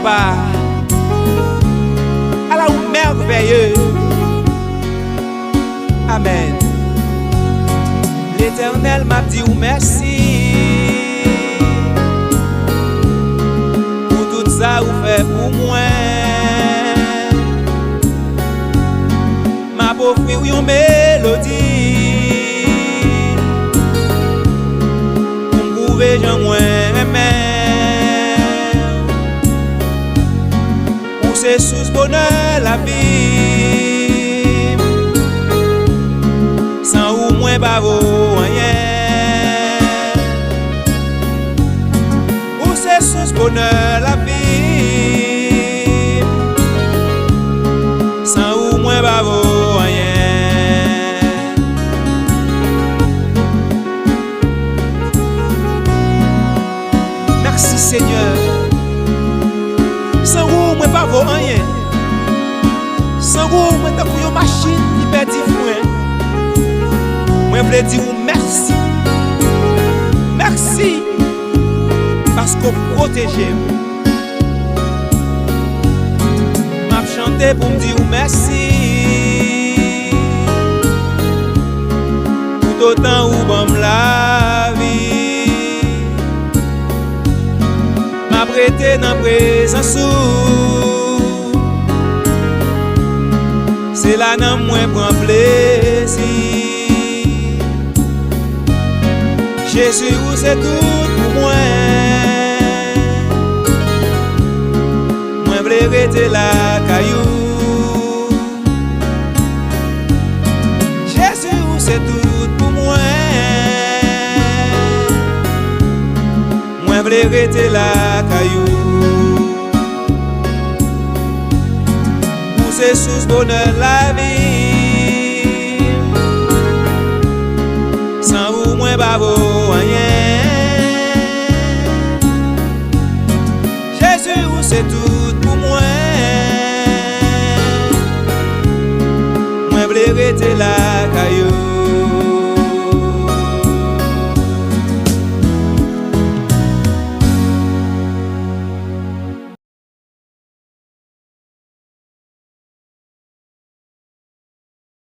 papa, à la ou merveilleux. Amen. L'Éternel m'a dit ou merci pour tout ça ou fait pour moi. M'a offrir une mélodie pour me prouver j'en moins ou c'est sous ce bonheur la vie sans ou moins bavo rien ou c'est sous ce bonheur la vie sans ou moins bavo rien. Merci Seigneur. Sans vous, moi pas vaut rien. Sans vous, moi t'as une machine qui perd du foin. Moi je veux dire merci. Merci. Parce qu'on protège. M'a chanté pour me dire merci. Tout autant où bon la vie. M'a prêté dans présence. C'est là que moi prends plaisir. Jésus, c'est tout pour moi. Moi, je veux rester là, caillou. Jésus, c'est tout pour moi. Moi, je veux rester là, caillou. C'est sous ce bonheur la vie. Sans vous, moins bavo rien. Jésus, c'est tout.